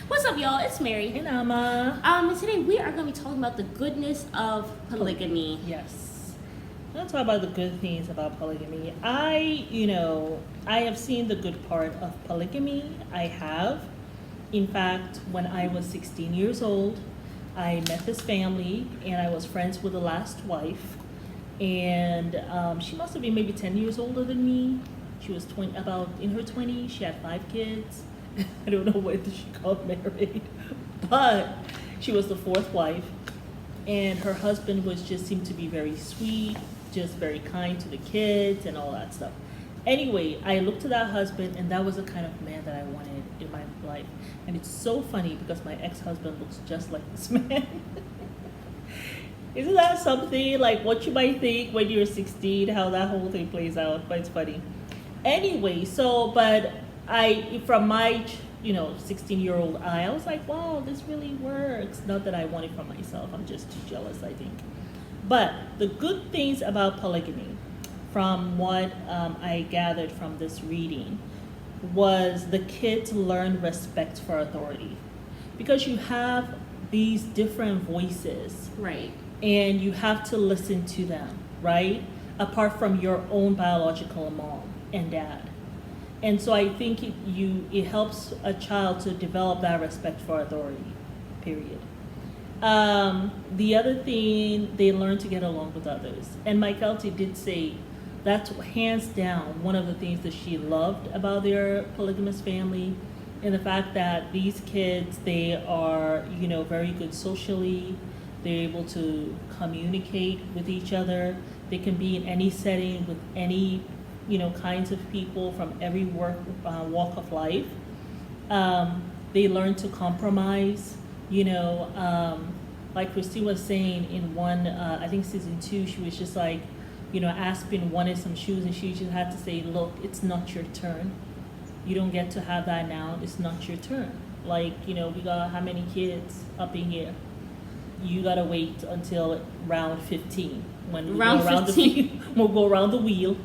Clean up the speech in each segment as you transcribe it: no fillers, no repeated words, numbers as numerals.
What's up, y'all? It's Mary. And Amma. And today we are going to be talking about the goodness of polygamy. Yes. I'm going to talk about the good things about polygamy. I have seen the good part of polygamy. I have. In fact, when I was 16 years old, I met this family, and I was friends with the last wife. And she must have been maybe 10 years older than me. She was about in her 20s. She had 5 kids. I don't know whether she got married, but she was the 4th wife, and her husband seemed to be very sweet, just very kind to the kids and all that stuff. Anyway, I looked at that husband, and that was the kind of man that I wanted in my life. And it's so funny because my ex-husband looks just like this man. Isn't that something? Like what you might think when you're 16, how that whole thing plays out, but it's funny. Anyway, from my 16-year-old I was like, wow, this really works. Not that I want it for myself. I'm just too jealous, I think. But the good things about polygamy, from what I gathered from this reading, was the kids learn respect for authority. Because you have these different voices. Right. And you have to listen to them, right? Apart from your own biological mom and dad. And so I think it helps a child to develop that respect for authority, period. The other thing, they learn to get along with others. And Mike Elty did say that's hands down one of the things that she loved about their polygamous family, and the fact that these kids, they are, very good socially. They're able to communicate with each other. They can be in any setting with any kinds of people from every walk of life. They learn to compromise, like Christine was saying in one, I think season 2, she was just like, Aspen wanted some shoes, and she just had to say, look, it's not your turn. You don't get to have that now. It's not your turn. Like, we got how many kids up in here? You gotta wait until round 15 when we we'll go around the wheel.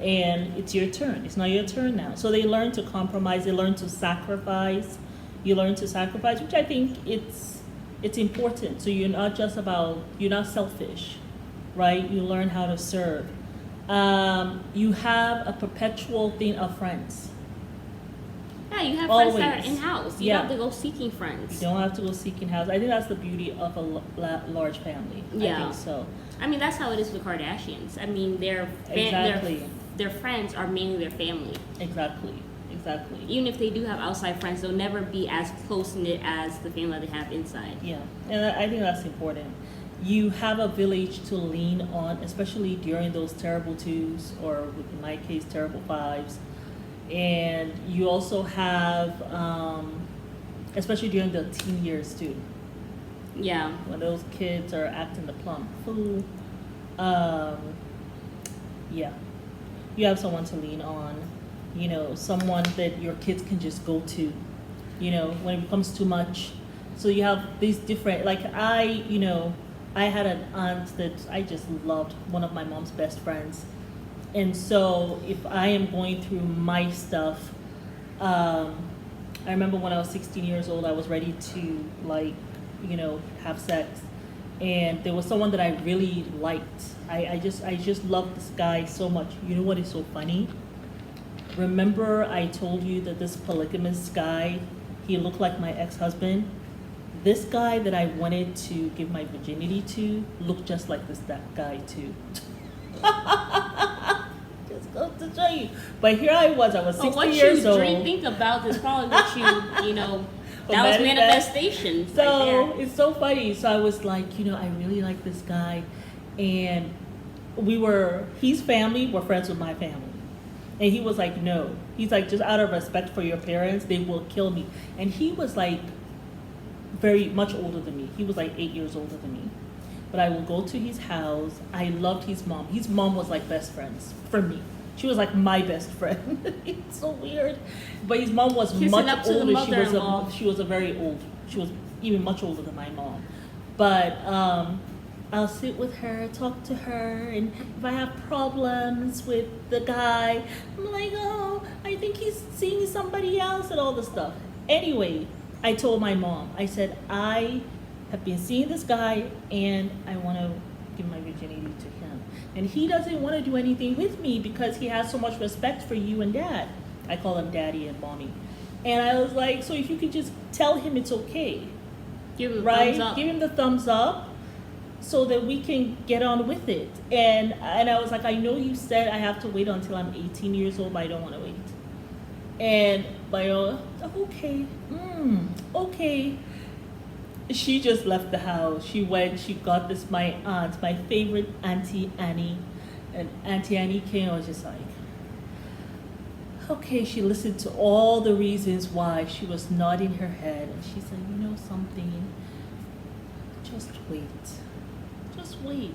And it's your turn. It's not your turn now. So they learn to compromise. They learn to sacrifice. You learn to sacrifice, which I think it's important. So you're not selfish, right? You learn how to serve. You have a perpetual thing of friends. Yeah, you have Always. friends that are in-house. You don't have to go seeking friends. You don't have to go seeking house. I think that's the beauty of a large family. Yeah. I think so. I mean, that's how it is with Kardashians. I mean, their friends are mainly their family. Exactly. Even if they do have outside friends, they'll never be as close-knit as the family they have inside. Yeah, and I think that's important. You have a village to lean on, especially during those terrible 2s, or in my case, terrible 5s. And you also have, especially during the teen years too. Yeah. When those kids are acting the plumb fool. Yeah. You have someone to lean on, someone that your kids can just go to, when it becomes too much. So you have these different, like I had an aunt that I just loved, one of my mom's best friends. And so if I am going through my stuff, I remember when I was 16 years old, I was ready to have sex. And there was someone that I really liked. I just loved this guy so much. You know what is so funny? Remember I told you that this polygamous guy, he looked like my ex-husband? This guy that I wanted to give my virginity to looked just like that guy too. Just goes to show you. But here I was 16 years old. What you think about this probably what that was manifestation. So right, it's so funny. So I was like, I really like this guy, and his family were friends with my family, and he was like, no, he's like, just out of respect for your parents, they will kill me. And he was like very much older than me. He was like 8 years older than me. But I will go to his house. I loved his mom. His mom was like best friends for me. She was like my best friend. It's so weird. But his mom was much older. She was even much older than my mom. But I'll sit with her, talk to her, and if I have problems with the guy, I'm like, oh, I think he's seeing somebody else and all this stuff. Anyway, I told my mom, I said, I have been seeing this guy and I want to give my virginity to him. And he doesn't want to do anything with me because he has so much respect for you and dad. I call him daddy and mommy. And I was like, so if you could just tell him it's okay. Give him the right? thumbs up. Give him the thumbs up so that we can get on with it. And I was like, I know you said I have to wait until I'm 18 years old, but I don't want to wait. And okay, okay. She just left the house. She went, she got this, my aunt, my favorite Auntie Annie. And Auntie Annie came, I was just like, okay, she listened to all the reasons why. She was nodding her head. And she said, you know something? Just wait. Just wait.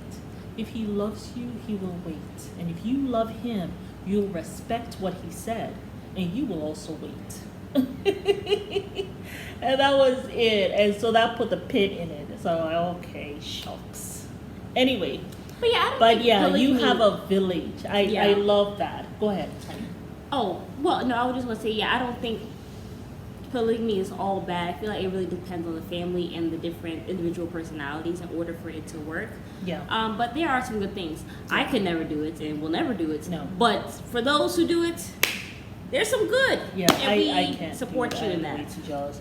If he loves you, he will wait. And if you love him, you'll respect what he said. And you will also wait. And that was it. And so that put the pin in it. So I okay, shucks. Anyway. But yeah, I don't think polygamy, you have a village. I love that. Go ahead, honey. Oh, well, no, I was just going to say, I don't think polygamy is all bad. I feel like it really depends on the family and the different individual personalities in order for it to work. Yeah. But there are some good things. I could never do it and will never do it. No. But for those who do it, there's some good. Yeah, and I can't support you in that. I'm way too jealous.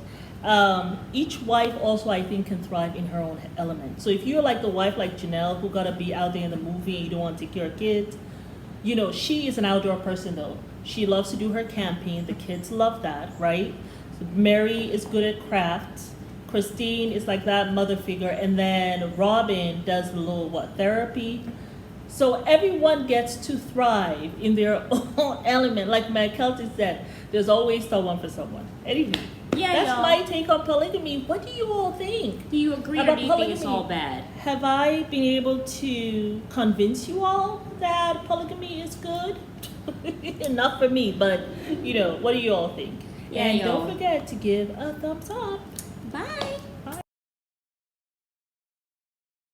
Each wife also, I think, can thrive in her own element. So if you're like the wife like Janelle, who got to be out there in the movie and you don't want to take care of kids, you know, she is an outdoor person though. She loves to do her camping. The kids love that, right? So Mary is good at crafts. Christine is like that mother figure. And then Robin does the little, therapy. So everyone gets to thrive in their own element. Like McKelty said, there's always someone for someone. Anyway, that's my take on polygamy. What do you all think? Do you agree about or do you polygamy? think it's all bad? Have I been able to convince you all that polygamy is good? Not for me, but, you know, what do you all think? Yeah, and don't forget to give a thumbs up.